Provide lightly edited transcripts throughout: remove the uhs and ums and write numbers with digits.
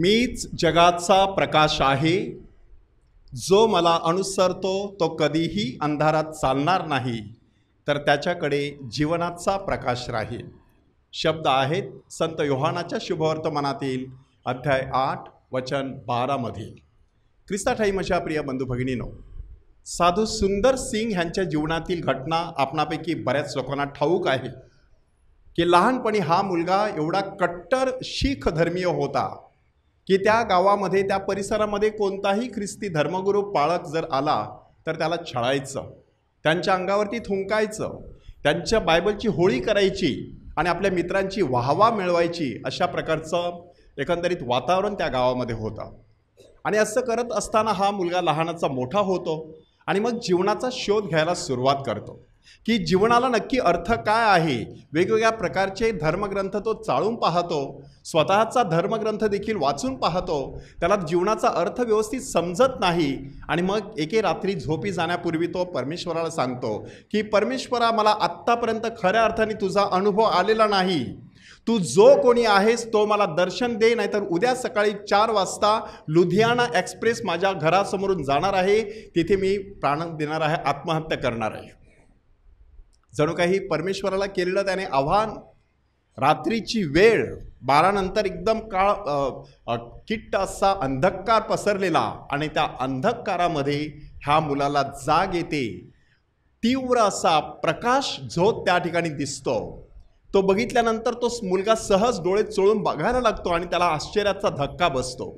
मीच जगाचा प्रकाश आहे, जो मला अनुसरतो तो कधीही अंधारात चालणार नाही, तर त्याच्याकडे जीवनाचा प्रकाश राहील. शब्द आहेत संत योहानाच्या शुभवर्तमानातील अध्याय 8 वचन 12 मधील. ख्रिस्ताठाई माझ्या प्रिय बंधू भगिनीनो, साधू सुंदर सिंग यांच्या जीवनातील घटना आपणापैकी बऱ्याच लोकांना ठाऊक आहे की लहानपणी हा मुलगा एवढा कट्टर शीख धर्मीय होता की त्या गावामध्ये त्या परिसरामध्ये कोणताही ख्रिस्ती धर्मगुरू पाळक जर आला तर त्याला छळायचं, त्यांच्या अंगावरती थुंकायचं, त्यांच्या बायबलची होळी करायची आणि आपल्या मित्रांची वाहवा मिळवायची. अशा प्रकारचं एकंदरीत वातावरण त्या गावामध्ये होतं. आणि असं करत असताना हा मुलगा लहानाचा मोठा होतो आणि मग जीवनाचा शोध घ्यायला सुरुवात करतो की जीवनाला नक्की अर्थ काय आहे. वेगवेगळ्या प्रकारचे धर्मग्रंथ तो चाळून पाहतो, स्वतःचा धर्मग्रंथ देखील वाचून पाहतो. त्याला जीवनाचा अर्थ व्यवस्थित समजत नाही आणि मग एके रात्री झोपी जाण्यापूर्वी तो परमेश्वराला सांगतो की परमेश्वरा, मला आत्तापर्यंत खऱ्या अर्थाने तुझा अनुभव आलेला नाही. तू जो कोणी आहेस तो मला दर्शन दे, नाहीतर उद्या सकाळी 4 वाजता लुधियाना एक्सप्रेस माझ्या घरासमोरून जाणार आहे, तिथे मी प्राण देणार आहे, आत्महत्या करणार आहे. जणू काही परमेश्वराला केलेलं त्याने आव्हान. रात्रीची वेळ 12 नंतर एकदम किट्ट असा अंधकार पसरलेला आणि त्या अंधकारामध्ये ह्या मुलाला जाग येते. तीव्र असा प्रकाश झोत त्या ठिकाणी दिसतो. तो बघितल्यानंतर तो मुलगा सहज डोळे चोळून बघायला लागतो आणि त्याला आश्चर्याचा धक्का बसतो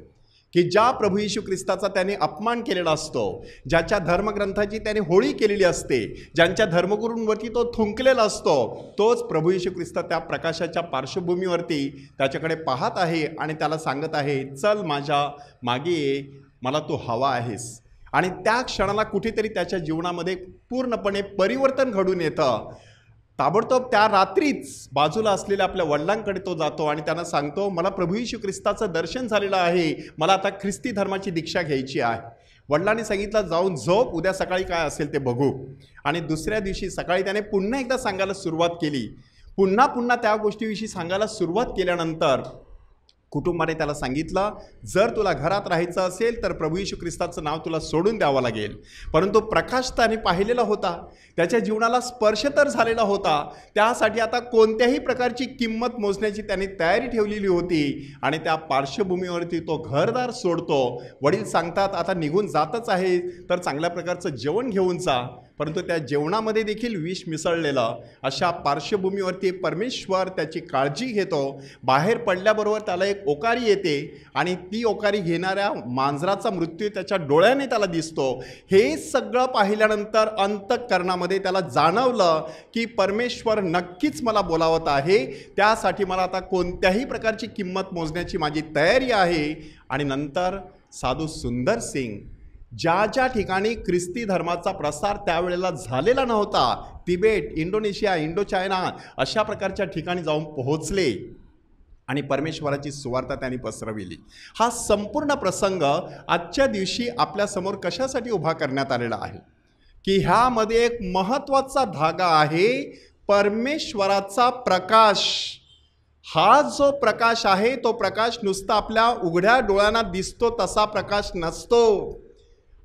की ज्या प्रभू येशू ख्रिस्ताचा त्याने अपमान केलेला असतो, ज्याच्या धर्मग्रंथाची त्याने होळी केलेली असते, ज्यांच्या धर्मगुरूंवरती तो थुंकलेला असतो, तोच प्रभू येशू ख्रिस्त त्या प्रकाशाच्या पार्श्वभूमीवरती त्याच्याकडे पाहत आहे आणि त्याला सांगत आहे, चल माझ्या मागे ये, मला तू हवा आहेस. आणि त्या क्षणाला कुठेतरी त्याच्या जीवनामध्ये पूर्णपणे परिवर्तन घडून येतं. ताबडतोब त्या रात्रीच बाजूला असलेल्या आपल्या वडिलांकडे तो जातो आणि त्यांना सांगतो, मला प्रभू येशू ख्रिस्ताचं दर्शन झालेलं आहे, मला आता ख्रिस्ती धर्माची दीक्षा घ्यायची आहे. वडिलांनी सांगितलं, जाऊन झोप, उद्या सकाळी काय असेल ते बघू. आणि दुसऱ्या दिवशी सकाळी त्याने पुन्हा एकदा सांगायला सुरुवात केली. पुन्हा त्या गोष्टीविषयी सांगायला सुरुवात केल्यानंतर कुटुंबाने त्याला सांगितलं, जर तुला घरात राहायचं असेल तर प्रभू येशू ख्रिस्ताचं नाव तुला सोडून द्यावं लागेल. परंतु प्रकाश त्याने पाहिलेला होता, त्याच्या जीवनाला स्पर्श तर झालेला होता, त्यासाठी आता कोणत्याही प्रकारची किंमत मोजण्याची त्याने तयारी ठेवलेली होती. आणि त्या पार्श्वभूमीवरती तो घरदार सोडतो. वडील सांगतात, आता निघून जातच आहे तर चांगल्या प्रकारचं जेवण घेऊन जा. परंतु त्या जेवणामध्ये देखील विष मिसळलेलं. अशा पार्श्वभूमीवरती परमेश्वर त्याची काळजी घेतो. बाहेर पडल्याबरोबर त्याला एक ओकारी येते आणि ती ओकारी घेणाऱ्या मांजराचा मृत्यू त्याच्या डोळ्याने त्याला दिसतो. हे सगळं पाहिल्यानंतर अंतःकरणामध्ये त्याला जाणवलं की परमेश्वर नक्कीच मला बोलावत आहे, त्यासाठी मला आता कोणत्याही प्रकारची किंमत मोजण्याची माझी तयारी आहे. आणि नंतर साधू सुंदर सिंग ज्या ठिकाणी ख्रिस्ती धर्माचा प्रसार त्यावेळेला झालेला नव्हता, तिबेट, इंडोनेशिया, इंडो चायना अशा प्रकारच्या ठिकाणी जाऊन पोहोचले आणि परमेश्वराची सुवार्ता त्यांनी पसरविली. हा संपूर्ण प्रसंग आजच्या दिवशी आपल्यासमोर कशासाठी उभा करण्यात आलेला आहे की ह्यामध्ये एक महत्त्वाचा धागा आहे, परमेश्वराचा प्रकाश. हा जो प्रकाश आहे तो प्रकाश नुसता आपल्या उघड्या डोळ्यांना दिसतो तसा प्रकाश नसतो.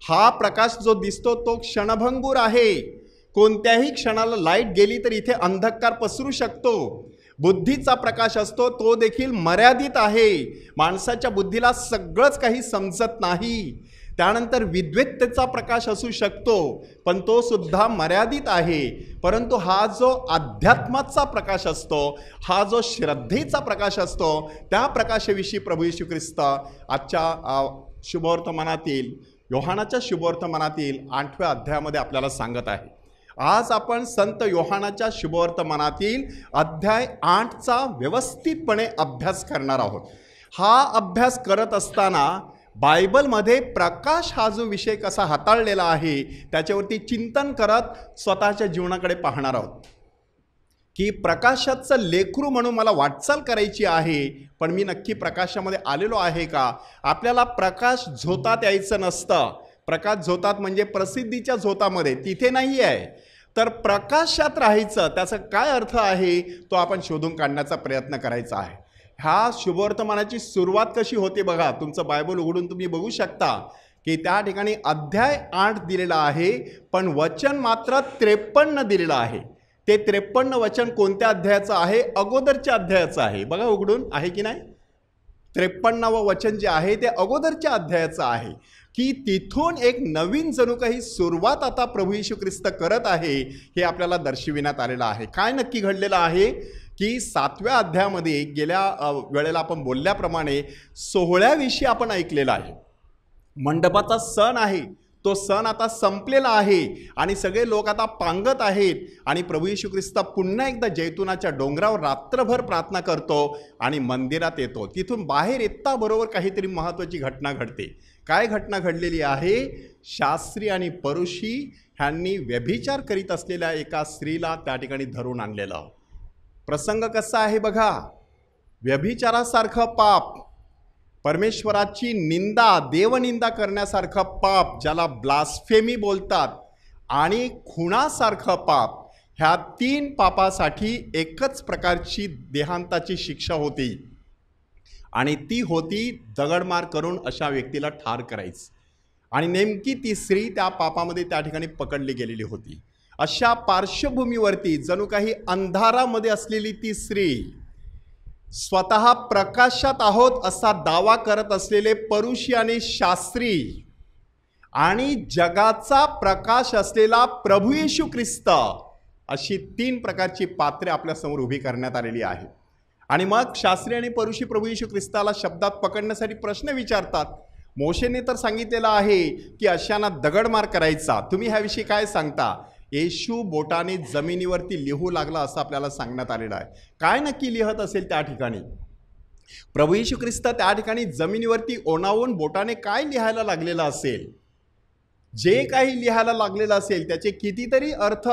हा प्रकाश जो दिसतो तो क्षणभंगूर आहे. कोणत्याही क्षणाला लाईट गेली तर इथे अंधकार पसरू शकतो. बुद्धीचा प्रकाश असतो तो देखील मर्यादित आहे. माणसाच्या बुद्धीला सगळंच काही समजत नाही. त्यानंतर विद्वत्तेचा प्रकाश असू शकतो पण तो सुद्धा मर्यादित आहे. परंतु हा जो अध्यात्माचा प्रकाश असतो, हा जो श्रद्धेचा प्रकाश असतो, त्या प्रकाशाविषयी प्रभू येशू ख्रिस्त आजच्या शुभवर्तमानातील, योहानाच्या शुभवर्तमानातील 8व्या अध्यायामध्ये आपल्याला सांगत आहे. आज आपण संत योहानाच्या शुभवर्तमानातील अध्याय 8चा व्यवस्थितपणे अभ्यास करणार आहोत. हा अभ्यास करत असताना बायबलमध्ये प्रकाश हा जो विषय कसा हाताळलेला आहे त्याच्यावरती चिंतन करत स्वतःच्या जीवनाकडे पाहणार आहोत की प्रकाशाचं लेकरू म्हणून मला वाटचाल करायची आहे, पण मी नक्की प्रकाशामध्ये आलेलो आहे का. आपल्याला प्रकाश झोतात यायचं नसतं. प्रकाश झोतात म्हणजे प्रसिद्धीच्या झोतामध्ये, तिथे नाही आहे. तर प्रकाशात राहायचं, त्याचा काय अर्थ आहे तो आपण शोधून काढण्याचा प्रयत्न करायचा आहे. ह्या शुभवर्तमानाची सुरुवात कशी होते बघा, तुमचं बायबल उघडून तुम्ही बघू शकता की त्या ठिकाणी अध्याय 8 दिलेला आहे, पण वचन मात्र 53 दिलेलं आहे. ते 53 वचन कोणत्या अध्यायाचं आहे? अगोदरच्या अध्यायाचं आहे. बघा उघडून, आहे की नाही? 53वं वचन जे आहे ते अगोदरच्या अध्यायाचं आहे, की तिथून एक नवीन जणू काही सुरुवात आता प्रभू येशू ख्रिस्त करत आहे, हे आपल्याला दर्शविण्यात आलेलं आहे. काय नक्की घडलेलं आहे की 7व्या अध्यायामध्ये गेल्या वेळेला आपण बोलल्याप्रमाणे सोहळ्याविषयी आपण ऐकलेलं आहे. मंडपाचा सण आहे, तो सण आता संपलेला आहे आणि सगळे लोक आता पांगत आहेत आणि प्रभू येशू ख्रिस्त पुन्हा एकदा जैतुनाच्या डोंगरावर रात्रभर प्रार्थना करतो आणि मंदिरात येतो. तिथून बाहेर येता बरोबर काहीतरी महत्त्वाची घटना घडते. काय घटना घडलेली आहे? शास्त्री आणि परुषी ह्यांनी व्यभिचार करीत असलेल्या एका स्त्रीला त्या ठिकाणी धरून आणलेला. प्रसंग कसा आहे बघा. व्यभिचारासारखं पाप, परमेश्वराची निंदा, देवनिंदा करण्यासारखं पाप, ज्याला ब्लास्फेमी बोलतात, आणि खुणासारखं पाप, ह्या 3 पापासाठी एकच प्रकारची देहांताची शिक्षा होती आणि ती होती दगडमार करून अशा व्यक्तीला ठार करायचं. आणि नेमकी ती स्त्री त्या पापामध्ये त्या ठिकाणी पकडली गेलेली होती. अशा पार्श्वभूमीवरती जणू काही अंधारामध्ये असलेली ती स्त्री, स्वतः प्रकाशात आहोत असा दावा करत असलेले परुषी आणि शास्त्री, आणि जगाचा प्रकाश असलेला प्रभू येशू ख्रिस्त, अशी 3 प्रकारची पात्रे आपल्यासमोर उभी करण्यात आलेली आहे. आणि मग शास्त्री आणि परुषी प्रभू येशू ख्रिस्ताला शब्दात पकडण्यासाठी प्रश्न विचारतात. मोशेने तर सांगितलेलं आहे की अशांना दगडमार करायचा, तुम्ही ह्याविषयी काय सांगता? येशू बोटाने जमिनीवरती लिहू लागला असं आपल्याला सांगण्यात आलेलं आहे. काय नक्की लिहत असेल त्या ठिकाणी? प्रभू येशू ख्रिस्त त्या ठिकाणी जमिनीवरती ओनावून बोटाने काय लिहायला लागलेलं असेल? जे काही लिहायला लागलेलं असेल त्याचे कितीतरी अर्थ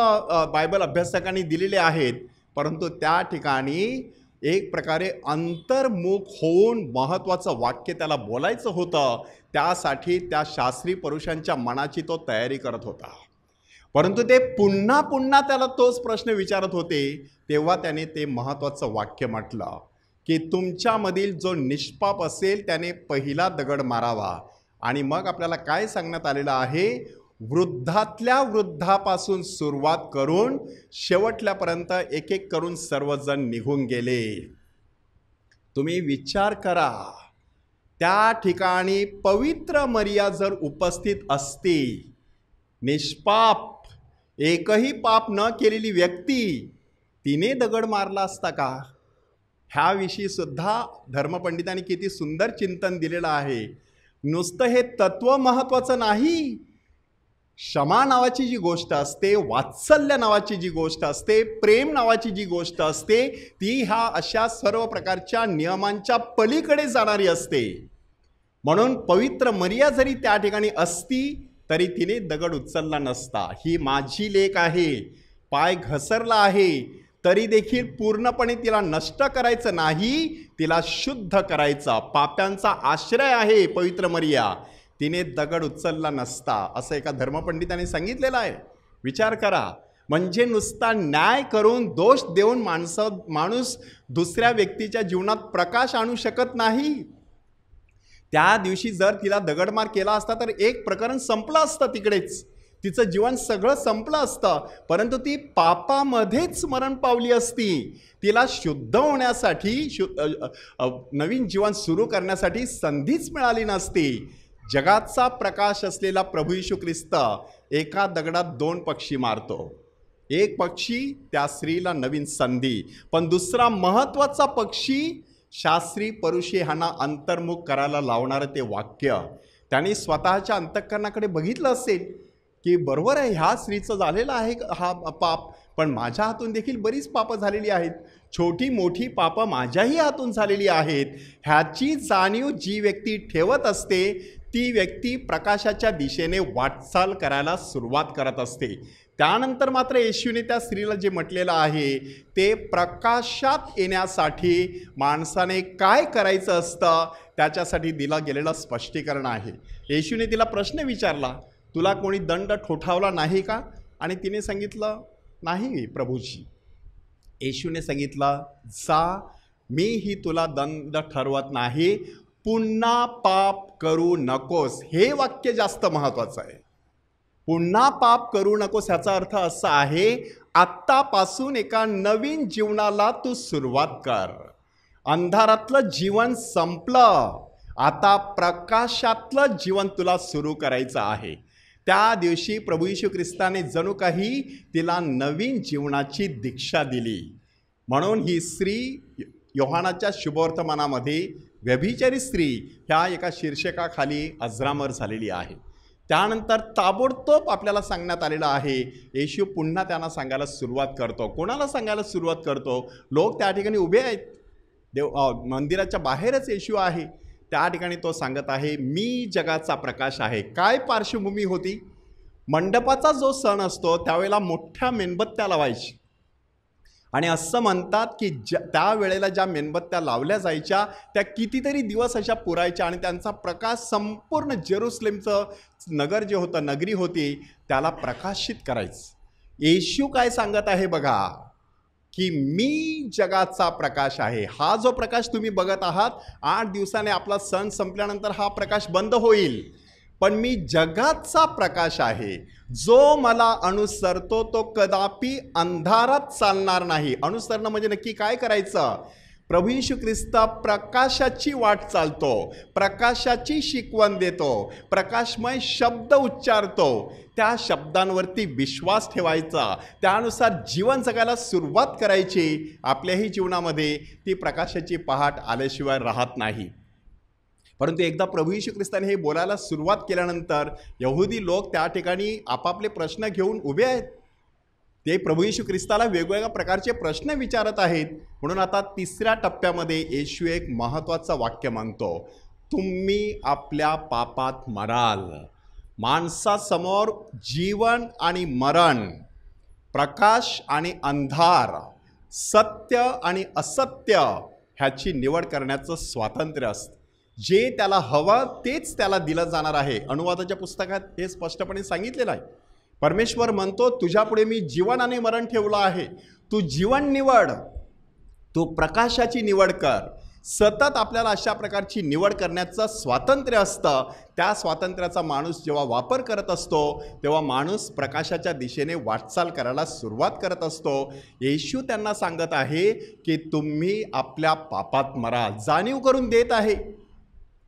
बायबल अभ्यासकांनी दिलेले आहेत, परंतु त्या ठिकाणी एक प्रकारे अंतर्मुख होऊन महत्त्वाचं वाक्य त्याला बोलायचं होतं. त्यासाठी त्या शास्त्री पुरुषांच्या मनाची तो तयारी करत होता. परंतु ते पुन्हा पुन्हा त्याला तोच प्रश्न विचारत होते. तेव्हा त्याने ते महत्त्वाचं वाक्य म्हटलं की तुमच्यामधील जो निष्पाप असेल त्याने पहिला दगड मारावा. आणि मग आपल्याला काय सांगण्यात आलेलं आहे? वृद्धातल्या वृद्धापासून सुरुवात करून शेवटल्यापर्यंत एक एक करून सर्वजण निघून गेले. तुम्ही विचार करा, त्या ठिकाणी पवित्र मरिया जर उपस्थित असती, निष्पाप, एकही पाप न केलेली व्यक्ती, तिने दगड मारला असता का? ह्याविषयी सुद्धा धर्मपंडितांनी किती सुंदर चिंतन दिलेलं आहे. नुसतं हे तत्व महत्त्वाचं नाही, क्षमा नावाची जी गोष्ट असते, वात्सल्य नावाची जी गोष्ट असते, प्रेम नावाची जी गोष्ट असते, ती ह्या अशा सर्व प्रकारच्या नियमांच्या पलीकडे जाणारी असते. म्हणून पवित्र मरिया जरी त्या ठिकाणी असती तरी तिने दगड उचलला नसता. ही माझी लेक आहे, पाय घसरला आहे तरी देखील पूर्णपणे तिला नष्ट करायचं नाही, तिला शुद्ध करायचं. पाप्यांचा आश्रय आहे पवित्र मरिया, तिने दगड उचलला नसता, असं एका धर्मपंडिताने सांगितलेलं आहे. विचार करा, म्हणजे नुसता न्याय करून दोष देऊन माणूस दुसऱ्या व्यक्तीच्या जीवनात प्रकाश आणू शकत नाही. त्या दिवशी जर तिला दगडमार केला असता तर एक प्रकरण संपलं असतं, तिकडेच तिचं जीवन सगळं संपलं असतं. परंतु ती पापामध्येच मरण पावली असती. तिला शुद्ध होण्यासाठी, नवीन जीवन सुरू करण्यासाठी संधीच मिळाली नसती. जगाचा प्रकाश असलेला प्रभू येशू ख्रिस्त एका दगडात 2 पक्षी मारतो. एक पक्षी त्या स्त्रीला नवीन संधी, पण दुसरा महत्त्वाचा पक्षी शास्त्री परुषी ह्यांना अंतर्मुख करायला लावणारं ते वाक्य. त्यांनी स्वतःच्या अंतःकरणाकडे बघितलं असेल की बरोबर आहे, ह्या स्त्रीचं झालेलं आहे हा पाप, पण माझ्या हातून देखील बरीच पापं झालेली आहेत, छोटी मोठी पापं माझ्याही हातून झालेली आहेत. ह्याची जाणीव जी व्यक्ती ठेवत असते ती व्यक्ती प्रकाशाच्या दिशेने वाटचाल करायला सुरुवात करत असते. त्यानंतर मात्र येशूने त्या स्त्रीला जे म्हटलेलं आहे ते प्रकाशात येण्यासाठी माणसाने काय करायचं असतं त्याच्यासाठी दिलं गेलेलं स्पष्टीकरण आहे. येशूने तिला प्रश्न विचारला, तुला कोणी दंड ठोठावला नाही का? आणि तिने सांगितलं, नाही प्रभूजी. येशूने सांगितलं, जा मीही तुला दंड ठरवत नाही, पुन्हा पाप करू नकोस. हे वाक्य जास्त महत्त्वाचं आहे. पुन्हा पाप करू नकोस ह्याचा अर्थ असा आहे, आत्तापासून एका नवीन जीवनाला तू सुरुवात कर. अंधारातलं जीवन संपलं, आता प्रकाशातलं जीवन तुला सुरू करायचं आहे. त्या दिवशी प्रभू येशू ख्रिस्ताने जणू काही तिला नवीन जीवनाची दीक्षा दिली. म्हणून ही स्त्री योहानाच्या शुभवर्तमानामध्ये व्यभिचारी स्त्री ह्या एका शीर्षकाखाली अजरामर झालेली आहे. त्यानंतर ताबडतोब आपल्याला सांगण्यात आलेलं आहे, येशू पुन्हा त्यांना सांगायला सुरुवात करतो. कोणाला सांगायला सुरुवात करतो? लोक त्या ठिकाणी उभे आहेत, मंदिराच्या बाहेरच येशू आहे. त्या ठिकाणी तो सांगत आहे, मी जगाचा प्रकाश आहे. काय पार्श्वभूमी होती? मंडपाचा जो सण असतो त्यावेळेला मोठ्या मेणबत्त्या लावायची आणि असं म्हणतात की त्यावेळेला ज्या मेणबत्त्या लावल्या जायच्या त्या कितीतरी दिवस अशा पुरायच्या आणि त्यांचा प्रकाश संपूर्ण जेरुसलेमचं नगर जे होतं, नगरी होती, त्याला प्रकाशित करायचं. येशू काय सांगत आहे बघा, की मी जगाचा प्रकाश आहे. हा जो प्रकाश तुम्ही बघत आहात, 8 दिवसाने आपला सण संपल्यानंतर हा प्रकाश बंद होईल, पण मी जगाचा प्रकाश आहे. जो मला अनुसरतो तो कदापि अंधारात चालणार नाही. अनुसरणं म्हणजे नक्की काय करायचं? प्रभू येशू ख्रिस्त प्रकाशाची वाट चालतो, प्रकाशाची शिकवण देतो, प्रकाशमय शब्द उच्चारतो. त्या शब्दांवरती विश्वास ठेवायचा, त्यानुसार जीवन जगायला सुरुवात करायची. आपल्याही जीवनामध्ये ती प्रकाशाची पहाट आल्याशिवाय राहत नाही. परंतु एकदा प्रभू येशू ख्रिस्ताने हे बोलायला सुरुवात केल्यानंतर यहुदी लोक त्या ठिकाणी आपापले प्रश्न घेऊन उभे आहेत. ते प्रभू येशू ख्रिस्ताला वेगवेगळ्या प्रकारचे प्रश्न विचारत आहेत. म्हणून आता 3ऱ्या टप्प्यामध्ये येशू एक महत्त्वाचं वाक्य मागतो, तुम्ही आपल्या पापात मराल. माणसासमोर जीवन आणि मरण, प्रकाश आणि अंधार, सत्य आणि असत्य ह्याची निवड करण्याचं स्वातंत्र्य असतं. जे त्याला हवं तेच त्याला दिलं जाणार आहे. अनुवादाच्या पुस्तकात हे स्पष्टपणे सांगितलेलं आहे. परमेश्वर म्हणतो, तुझ्यापुढे मी जीवन आणि मरण ठेवलं आहे, तू जीवन निवड, तू प्रकाशाची निवड कर. सतत आपल्याला अशा प्रकारची निवड करण्याचं स्वातंत्र्य असतं. त्या स्वातंत्र्याचा माणूस जेव्हा वापर करत असतो तेव्हा माणूस प्रकाशाच्या दिशेने वाटचाल करायला सुरुवात करत असतो. येशू त्यांना सांगत आहे की तुम्ही आपल्या पापात मरा, जाणीव करून देत आहे.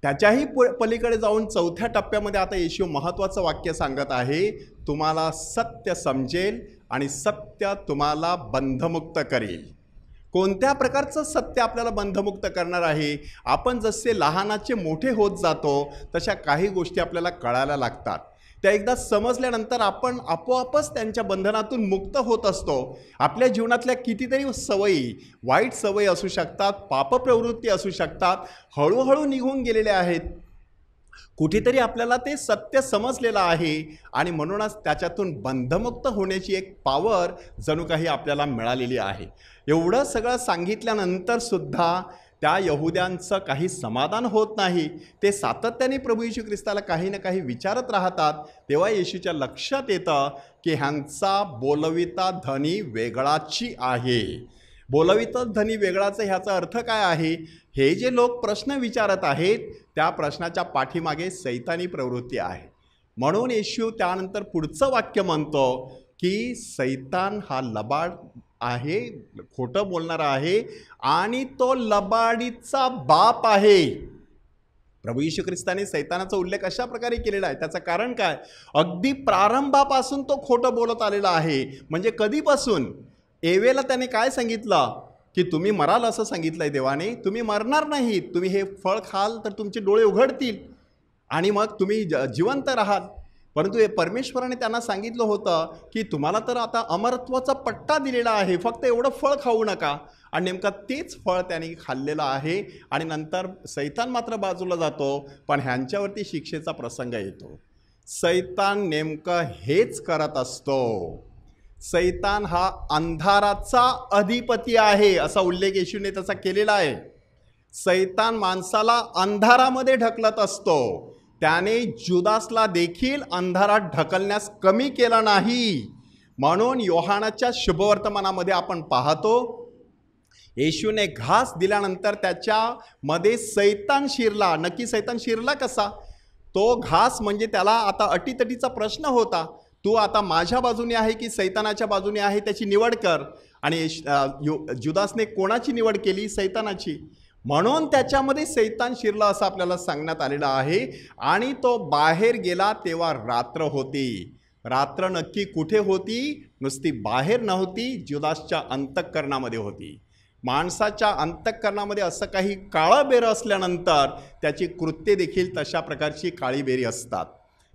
त्याच्याही पलीकडे जाऊन 4थ्या टप्प्यामध्ये आता येशू महत्त्वाचं वाक्य सांगत आहे, तुम्हाला सत्य समजेल आणि सत्य तुम्हाला बंधमुक्त करेल. कोणत्या प्रकारचं सत्य आपल्याला बंधमुक्त करणार आहे? आपण जसे लहानाचे मोठे होत जातो तशा काही गोष्टी आपल्याला कळायला लागतात. त्या एकदा समजल्यानंतर आपण आपोआपच त्यांच्या बंधनातून मुक्त होत असतो. आपल्या जीवनातल्या कितीतरी सवयी, वाईट सवयी असू शकतात, पापप्रवृत्ती असू शकतात, हळूहळू निघून गेलेल्या आहेत. कुठेतरी आपल्याला ते सत्य समजलेलं आहे आणि म्हणूनच त्याच्यातून बंधमुक्त होण्याची एक पॉवर जणू काही आपल्याला मिळालेली आहे. एवढं सगळं सांगितल्यानंतर सुद्धा त्या यहुद्यांचं काही समाधान होत नाही. ते सातत्याने प्रभू येशू ख्रिस्ताला काही ना काही विचारत राहतात. तेव्हा येशूच्या लक्षात येतं की ह्यांचा बोलविता धनी वेगळाची आहे. बोलविता धनी वेगळाचं ह्याचा अर्थ काय आहे? हे जे लोक प्रश्न विचारत आहेत त्या प्रश्नाच्या पाठीमागे सैतानी प्रवृत्ती आहे. म्हणून येशू त्यानंतर पुढचं वाक्य म्हणतो की सैतान हा लबाड आहे, खोटं बोलणारा आहे आणि तो लबाडीचा बाप आहे. प्रभू येशू ख्रिस्ताने सैतानाचा उल्लेख अशा प्रकारे केलेला आहे. त्याचं कारण काय? अगदी प्रारंभापासून तो खोटं बोलत आलेला आहे. म्हणजे कधीपासून? एवेला त्याने काय सांगितलं की तुम्ही मराल असं सांगितलंय देवाने. तुम्ही मरणार नाही, तुम्ही हे फळ खाल तर तुमचे डोळे उघडतील आणि मग तुम्ही जिवंत राहाल. परंतु हे परमेश्वराने त्यांना सांगितलं होतं की तुम्हाला तर आता अमरत्वाचा पट्टा दिलेला आहे, फक्त एवढं फळ खाऊ नका. आणि नेमकं तेच फळ त्यांनी खाल्लेलं आहे आणि नंतर सैतान मात्र बाजूला जातो. पण ह्यांच्यावरती शिक्षेचा प्रसंग येतो. सैतान नेमकं हेच करत असतो. सैतान हा अंधाराचा अधिपती आहे असा उल्लेख येशूने त्याचा केलेला आहे. सैतान माणसाला अंधारामध्ये ढकलत असतो. त्याने जुदासला देखील अंधारात ढकलण्यास कमी केला नाही. म्हणून योहानाच्या शुभवर्तमानामध्ये आपण पाहतो येशूने घास दिल्यानंतर त्याच्यामध्ये सैतान शिरला. नक्की सैतान शिरला कसा? तो घास म्हणजे त्याला आता अटीतटीचा प्रश्न होता. तू आता माझ्या बाजूने आहे की सैतानाच्या बाजूने आहे, त्याची निवड कर. आणि जुदासने कोणाची निवड केली? सैतानाची. म्हणून त्याच्यामध्ये सैतान शिरला असं आपल्याला सांगण्यात आलेलं आहे. आणि तो बाहेर गेला तेव्हा रात्र होती. रात्र नक्की कुठे होती? नुसती बाहेर नव्हती, जुदासच्या अंतःकरणामध्ये होती. माणसाच्या अंतःकरणामध्ये असं काही काळबेरं असल्यानंतर त्याची कृत्ये देखील तशा प्रकारची काळीबेरी असतात.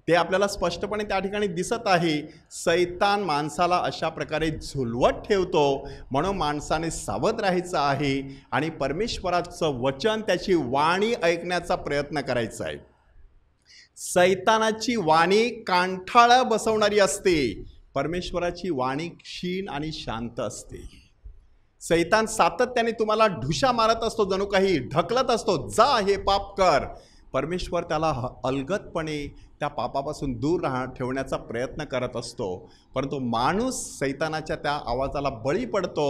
ते आपल्याला स्पष्टपणे त्या ठिकाणी दिसत आहे. सैतान माणसाला अशा प्रकारे झुलवत ठेवतो. म्हणून माणसाने सावध राहायचं आहे आणि परमेश्वराचं वचन, त्याची वाणी ऐकण्याचा प्रयत्न करायचा आहे. सैतानाची वाणी कांठाळा बसवणारी असते, परमेश्वराची वाणी क्षीण आणि शांत असते. सैतान सातत्याने तुम्हाला ढुशा मारत असतो, जणू काही ढकलत असतो, जा हे पाप कर. परमेश्वर त्याला अलगदपणे त्या पापापासून दूर ठेवण्याचा प्रयत्न करत असतो. परंतु माणूस सैतानाच्या त्या आवाजाला बळी पडतो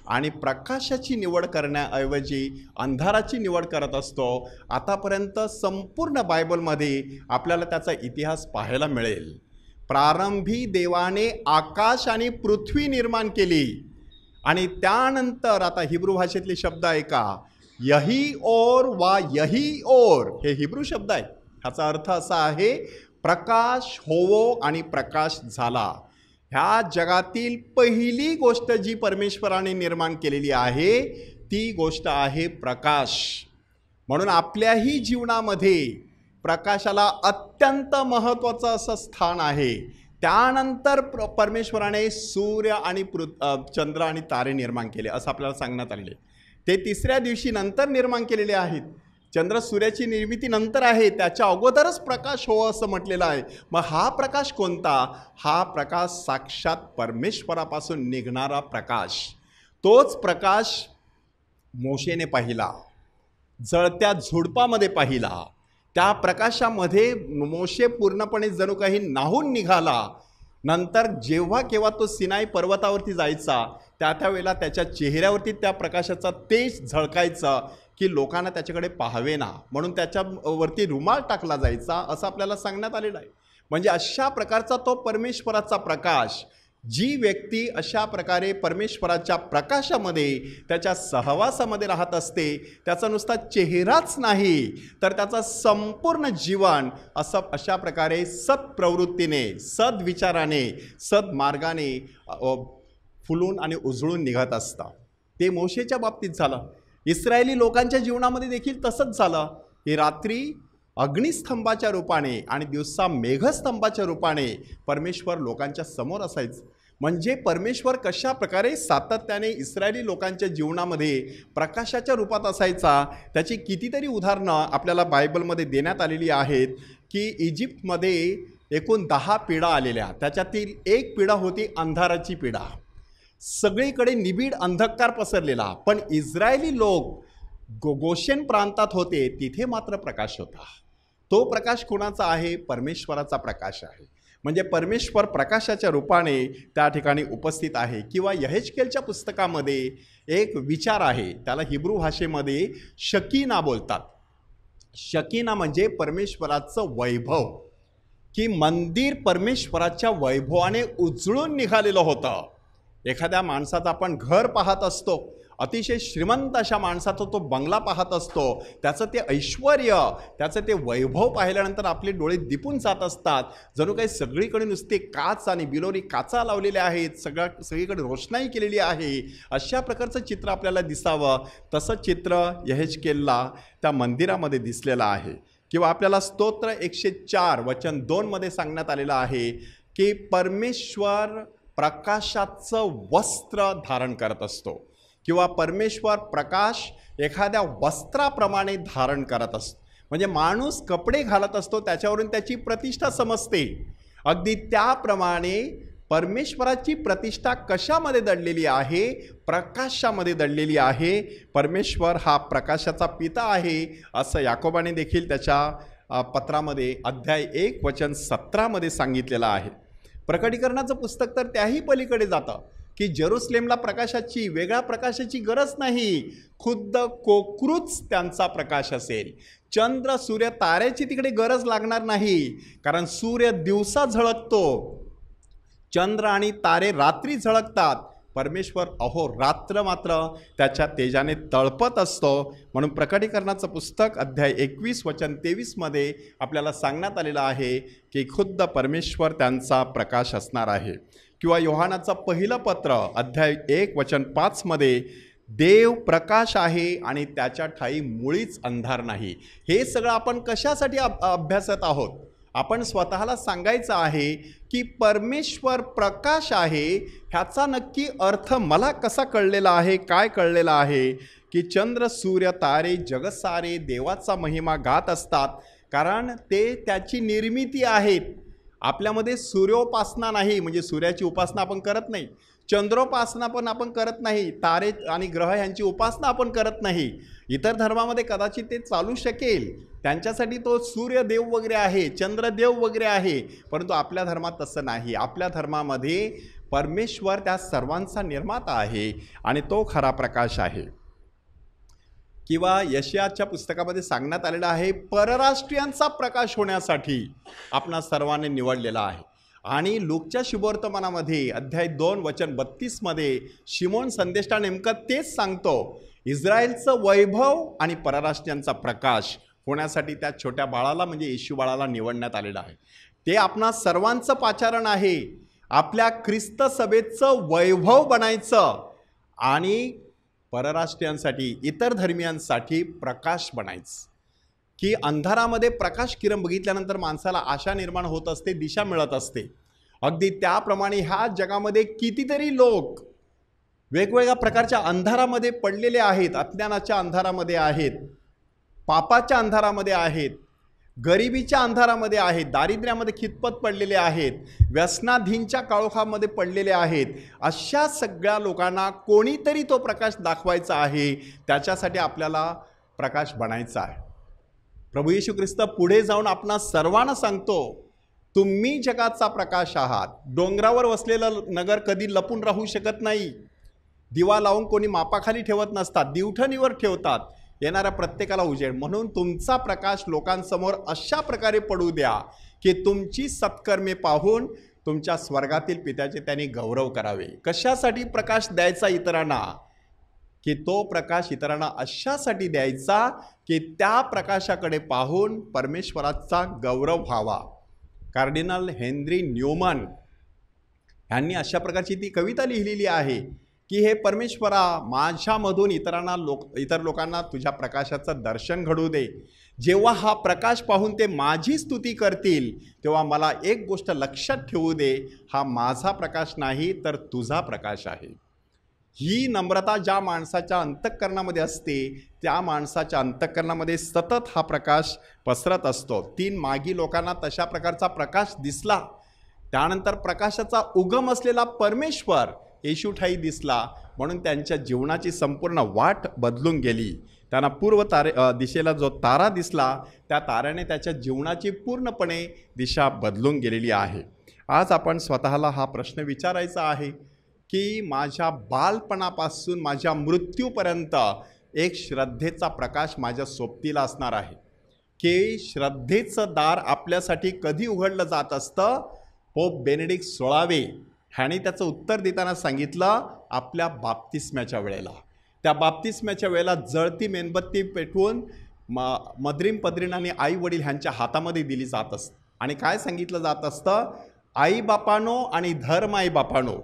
आणि प्रकाशाची निवड करण्याऐवजी अंधाराची निवड करत असतो. आतापर्यंत संपूर्ण बायबलमध्ये आपल्याला त्याचा इतिहास पाहायला मिळेल. प्रारंभी देवाने आकाश आणि पृथ्वी निर्माण केली आणि त्यानंतर आता हिब्रू भाषेतले शब्द ऐका, यही ओर वा यही ओर, हे हिब्रू शब्द आहे. ह्याचा अर्थ असा आहे, प्रकाश होवो आणि प्रकाश झाला. ह्या जगातील पहिली गोष्ट जी परमेश्वराने निर्माण केलेली आहे ती गोष्ट आहे प्रकाश. म्हणून आपल्याही जीवनामध्ये प्रकाशाला अत्यंत महत्त्वाचं असं स्थान आहे. त्यानंतर परमेश्वराने सूर्य आणि चंद्र आणि तारे निर्माण केले असं आपल्याला सांगण्यात आलेले. ते तिसऱ्या दिवशी नंतर निर्माण केलेले आहेत. चंद्र सूर्याची निर्मिती नंतर आहे, त्याच्या अगोदरच प्रकाश हो असं म्हटलेलं आहे. मग हा प्रकाश कोणता? हा प्रकाश साक्षात परमेश्वरापासून निघणारा प्रकाश. तोच प्रकाश मोशेने पाहिला, जळत्या झुडपामध्ये पाहिला. त्या प्रकाशामध्ये मोशे पूर्णपणे जणू काही न्हाऊन निघाला. नंतर जेव्हा केव्हा तो सिनाई पर्वतावरती जायचा त्यावेळेला त्याच्या चेहऱ्यावरती त्या प्रकाशाचा तेज झळकायचा की लोकांना त्याच्याकडे पाहावे ना, म्हणून त्याच्यावरती रुमाल टाकला जायचा असं आपल्याला सांगण्यात आलेलं आहे. म्हणजे अशा प्रकारचा तो परमेश्वराचा प्रकाश. जी व्यक्ती अशा प्रकारे परमेश्वराच्या प्रकाशामध्ये त्याच्या सहवासामध्ये राहत असते, त्याचा नुसता चेहराच नाही तर त्याचा संपूर्ण जीवन अशा प्रकारे सत्प्रवृत्तीने, सद्विचाराने, सद्मार्गाने फुलून आणि उजळून निघत असतं. ते मोशेच्या बाबतीत झालं. इस्रायली लोकांच्या जीवनामध्ये देखील तसंच झालं. ही रात्री अग्निस्तंभाच्या रूपाने आणि दिवसा मेघस्तंभाच्या रूपाने परमेश्वर लोकांच्या समोर असायचं. म्हणजे परमेश्वर कशा प्रकारे सातत्याने इस्रायली लोकांच्या जीवनामध्ये प्रकाशाच्या रूपात असायचा त्याची कितीतरी उदाहरणं आपल्याला बायबलमध्ये देण्यात आलेली आहेत. की इजिप्तमध्ये एकूण 10 पिढा आलेल्या, त्याच्यातील एक पिढा होती अंधाराची पिढा. सगळीकडे निबिड अंधकार पसरलेला. पण इस्रायली लोक गोशेन प्रांतात होते, तिथे मात्र प्रकाश होता. तो प्रकाश कोणाचा आहे? परमेश्वराचा प्रकाश आहे. म्हणजे परमेश्वर प्रकाशाच्या रूपाने त्या ठिकाणी उपस्थित आहे. किंवा यहेजकेलच्या पुस्तकामध्ये एक विचार आहे, त्याला हिब्रू भाषेमध्ये शकीना बोलतात. शकीना म्हणजे परमेश्वराचं वैभव, की मंदिर परमेश्वराच्या वैभवाने उजळून निघालेलं होतं. एखाद्या माणसाचं आपण घर पाहत असतो, अतिशय श्रीमंत अशा माणसाचा तो बंगला पाहत असतो, त्याचं ते ऐश्वर, त्याचं ते वैभव पाहिल्यानंतर आपले डोळे दिपून जात असतात. जणू काही सगळीकडे नुसते काच आणि बिलोरी काचा लावलेल्या आहेत, सगळीकडे रोषणाई केलेली आहे, अशा प्रकारचं चित्र आपल्याला दिसावं. तसं चित्र यहेजकेलला त्या मंदिरामध्ये दिसलेलं आहे. किंवा आपल्याला स्तोत्र 104 वचन 2 मध्ये सांगण्यात आलेलं आहे की परमेश्वर प्रकाशाचं वस्त्र धारण करत असतो. किंवा परमेश्वर प्रकाश एखाद्या वस्त्राप्रमाणे धारण करत असतो. म्हणजे माणूस कपडे घालत असतो, त्याच्यावरून त्याची प्रतिष्ठा समजते. अगदी त्याप्रमाणे परमेश्वराची प्रतिष्ठा कशामध्ये दडलेली आहे? प्रकाशामध्ये दडलेली आहे. परमेश्वर हा प्रकाशाचा पिता आहे असं याकोबाने देखील त्याच्या पत्रामध्ये अध्याय 1 वचन 17 मध्ये सांगितलेलं आहे. प्रकटीकरणाचं पुस्तक तर त्याही पलीकडे जातं. की जेरुसलेमला प्रकाशाची, वेगळ्या प्रकाशाची गरज नाही, खुद्द कोकरूच त्यांचा प्रकाश असेल. चंद्र, सूर्य, ताऱ्याची तिकडे गरज लागणार नाही, कारण सूर्य दिवसा झळकतो, चंद्र आणि तारे रात्री झळकतात. परमेश्वर अहोरात्र मात्र त्याच्या तेजाने तळपत असतो. म्हणून प्रकटीकरणाचं पुस्तक अध्याय 21 वचन 23 मध्ये आपल्याला सांगण्यात आलेलं आहे की खुद्द परमेश्वर त्यांचा प्रकाश असणार आहे. किंवा योहानाचं पहिलं पत्र अध्याय 1 वचन 5 मध्ये देव प्रकाश आहे आणि त्याच्या ठाई मुळीच अंधार नाही. हे सगळं आपण कशासाठी अभ्यासत आहोत? आपण स्वतःला सांगायचं आहे की परमेश्वर प्रकाश आहे. ह्याचा नक्की अर्थ मला कसा कळलेला आहे? काय कळलेला आहे की चंद्र, सूर्य, तारे जगसारे देवाचा महिमा गात असतात, कारण ते त्याची निर्मिती आहेत. आपल्यामध्ये सूर्योपासना नाही, म्हणजे सूर्याची उपासना आपण करत नाही, चंद्रोपासना पण आपण करत नाही, तारे आणि ग्रह यांची उपासना आपण करत नाही. इतर धर्मामध्ये कदाचित ते चालू शकेल, त्यांच्यासाठी तो सूर्यदेव वगैरे आहे, चंद्रदेव वगैरे आहे, परंतु आपल्या धर्मात तसं नाही. आपल्या धर्मामध्ये परमेश्वर त्या सर्वांचा निर्माता आहे आणि तो खरा प्रकाश आहे. किंवा यशायाच्या पुस्तकामध्ये सांगण्यात आलेलं आहे परराष्ट्रीयांचा प्रकाश होण्यासाठी आपणा सर्वांनी निवडलेला आहे. आणि लूकच्या शुभवर्तमानामध्ये अध्याय 2 वचन 32 मध्ये शिमोन संदेष्टा नेमकं तेच सांगतो. इस्रायलचं वैभव आणि परराष्ट्रीयांचा प्रकाश होण्यासाठी त्या छोट्या बाळाला, म्हणजे येशू बाळाला निवडण्यात आलेलं आहे. ते आपणा सर्वांचं पाचारण आहे. आपल्या ख्रिस्त सभेचं वैभव बनायचं आणि परराष्ट्रीयांसाठी, इतर धर्मियांसाठी प्रकाश बनायचं. की अंधारामध्ये प्रकाश किरण बघितल्यानंतर माणसाला आशा निर्माण होत असते, दिशा मिळत असते. अगदी त्याप्रमाणे ह्या जगामध्ये कितीतरी लोक वेगवेगळ्या प्रकारच्या अंधारामध्ये पडलेले आहेत. अज्ञानाच्या अंधारामध्ये आहेत, पापाच्या अंधारामध्ये आहेत, गरिबीच्या अंधारामध्ये आहेत, दारिद्र्यामध्ये खितपत पडलेले आहेत, व्यसनाधीनच्या काळोखामध्ये पडलेले आहेत. अशा सगळ्या लोकांना कोणीतरी तो प्रकाश दाखवायचा आहे. त्याच्यासाठी आपल्याला प्रकाश बनायचा आहे. प्रभू येशू ख्रिस्त पुढे जाऊन आपणा सर्वांना सांगतो, तुम्ही जगाचा प्रकाश आहात. डोंगरावर वसलेलं नगर कधी लपून राहू शकत नाही. दिवा लावून कोणी मापाखाली ठेवत नसतात, दिवठणीवर ठेवतात. येणाऱ्या प्रत्येकाला उजेड. म्हणून तुमचा प्रकाश लोकांसमोर अशा प्रकारे पडू द्या की तुमची सत्कर्मे पाहून तुमच्या स्वर्गातील पित्याचे त्यांनी गौरव करावे. कशासाठी प्रकाश द्यायचा इतरांना? की तो प्रकाश इतरांना अशासाठी द्यायचा की त्या प्रकाशाकडे पाहून परमेश्वराचा गौरव व्हावा. कार्डिनल हेनरी न्यूमन यांनी अशा प्रकारची ती कविता लिहिलेली आहे की हे परमेश्वरा, माझ्यामधून इतर लोकांना तुझ्या प्रकाशाचं दर्शन घडू दे. जेव्हा हा प्रकाश पाहून ते माझी स्तुती करतील तेव्हा मला एक गोष्ट लक्षात ठेवू दे, हा माझा प्रकाश नाही तर तुझा प्रकाश आहे. ही नम्रता ज्या माणसाच्या अंतःकरणामध्ये असते त्या माणसाच्या अंतःकरणामध्ये सतत हा प्रकाश पसरत असतो. 3 मागी लोकांना तशा प्रकारचा प्रकाश दिसला. त्यानंतर प्रकाशाचा उगम असलेला परमेश्वर येशू ठाई दिसला, म्हणून त्यांच्या जीवनाची संपूर्ण वाट बदलून गेली. त्यांना पूर्व दिशेला जो तारा दिसला त्या ताऱ्याने त्याच्या जीवनाची पूर्णपणे दिशा बदलून गेलेली आहे. आज आपण स्वतःला हा प्रश्न विचारायचा आहे की माझ्या बालपणापासून माझ्या मृत्यूपर्यंत एक श्रद्धेचा प्रकाश माझ्या सोबतीला असणार आहे. की श्रद्धेचं दार आपल्यासाठी कधी उघडलं जात असतं? पोप बेनेडिक्ट 16 ह्याने त्याचं उत्तर देताना सांगितलं, आपल्या बाप्तिस्म्याच्या वेळेला. त्या बाप्तिस्म्याच्या वेळेला जळती मेणबत्ती पेटवून मद्रीम पद्रीण आणि आई वडील ह्यांच्या हातामध्ये दिली जात असतं. आणि काय सांगितलं जात असतं? आई बापानो आणि धर्म आई बापानो,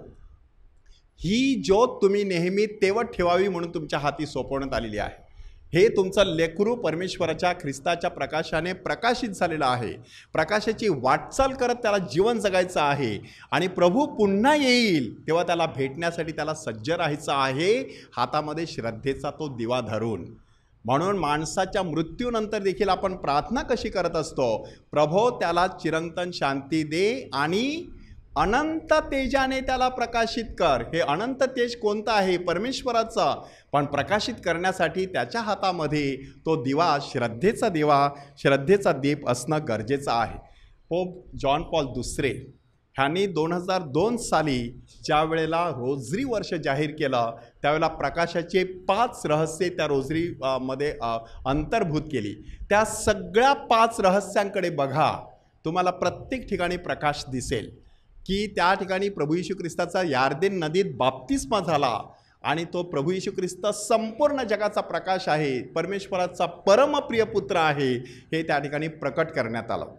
ही ज्योत तुम्ही नेहमी तेवत ठेवावी म्हणून तुमच्या हाती सोपवण्यात आलेली आहे. हे तुमचं लेकरू परमेश्वराच्या ख्रिस्ताच्या प्रकाशाने प्रकाशित झालेलं आहे. प्रकाशाची वाटचाल करत त्याला जीवन जगायचं आहे आणि प्रभू पुन्हा येईल तेव्हा त्याला भेटण्यासाठी त्याला सज्ज राहायचं आहे, हातामध्ये श्रद्धेचा तो दिवा धरून. म्हणून माणसाच्या मृत्यूनंतर देखील आपण प्रार्थना कशी करत असतो? प्रभो त्याला चिरंतन शांती दे आणि अनंत तेजाने त्याला प्रकाशित कर. हे अनंत तेज कोणतं आहे? परमेश्वराचं. पण प्रकाशित करण्यासाठी त्याच्या हातामध्ये तो दिवा, श्रद्धेचा दिवा, श्रद्धेचा दीप असणं गरजेचं आहे. पोप जॉन पॉल II ह्यांनी 2002 साली ज्या वेळेला रोझरी वर्ष जाहीर केलं त्यावेळेला प्रकाशाचे 5 रहस्ये त्या रोझरी मध्ये अंतर्भूत केली. त्या सगळ्या 5 रहस्यांकडे बघा, तुम्हाला प्रत्येक ठिकाणी प्रकाश दिसेल की त्या ठिकाणी प्रभू येशू ख्रिस्ताचा यार्देन नदीत बाप्तिस्मा झाला आणि तो प्रभू येशू ख्रिस्त संपूर्ण जगाचा प्रकाश आहे, परमेश्वराचा परमप्रिय पुत्र आहे, हे त्या ठिकाणी प्रकट करण्यात आलं.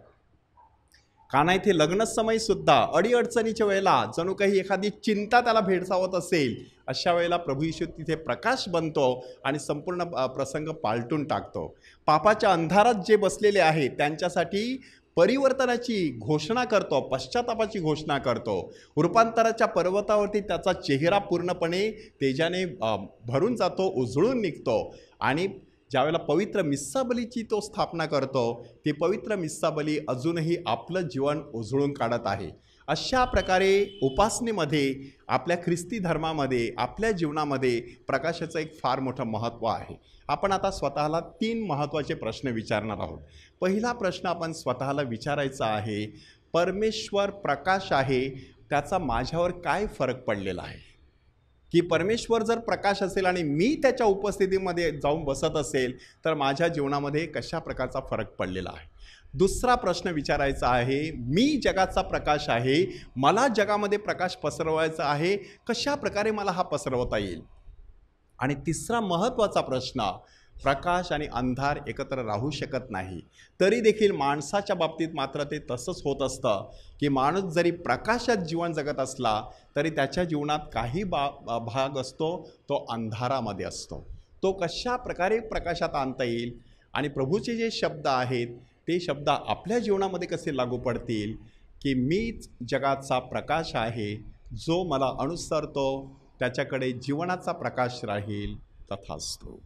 काना इथे लग्न समयसुद्धा अडीअडचणीच्या वेळेला जणू काही एखादी चिंता त्याला भेडसावत असेल, अशा वेळेला प्रभू येशू तिथे प्रकाश बनतो आणि संपूर्ण प्रसंग पालटून टाकतो. पापाच्या अंधारात जे बसलेले आहेत त्यांच्यासाठी परिवर्तनाची घोषणा करतो, पश्चातापाची घोषणा करतो. रूपांतराच्या पर्वतावरती त्याचा चेहरा पूर्णपणे तेजाने भरून जातो, उजळून निघतो आणि ज्यावेळेला पवित्र मिस्साबलीची तो स्थापना करतो, ती पवित्र मिस्साबली अजूनही आपलं जीवन उजळून काढत आहे. अशा प्रकारे उपासनेमध्ये, आपल्या ख्रिस्ती धर्मामध्ये, आपल्या जीवनामध्ये प्रकाशाचं एक फार मोठं महत्त्व आहे. आपण आता स्वतःला 3 महत्त्वाचे प्रश्न विचारणार आहोत. पहिला प्रश्न आपण स्वतःला विचारायचा आहे, परमेश्वर प्रकाश आहे, त्याचा माझ्यावर काय फरक पडलेला आहे? की परमेश्वर जर प्रकाश असेल आणि मी त्याच्या उपस्थितीमध्ये जाऊन बसत असेल तर माझ्या जीवनामध्ये कशा प्रकारचा फरक पडलेला आहे? दुसरा प्रश्न विचारायचा आहे, मी जगाचा प्रकाश आहे, मला जगामध्ये प्रकाश पसरवायचा आहे, कशा प्रकारे मला हा पसरवता येईल? आणि तिसरा महत्त्वाचा प्रश्न, प्रकाश आणि अंधार एकत्र राहू शकत नाही, तरी देखील माणसाच्या बाबतीत मात्र ते तसंच होत असतं की माणूस जरी प्रकाशात जीवन जगत असला तरी त्याच्या जीवनात काही भाग असतो तो अंधारामध्ये असतो. तो कशा प्रकारे प्रकाशात आणता येईल आणि प्रभूचे जे शब्द आहेत ते शब्द आपल्या जीवनामध्ये कसे लागू पडतील की मीच जगाचा प्रकाश आहे, जो मला अनुसरतो त्याच्याकडे जीवनाचा प्रकाश राहील. तथास्तु.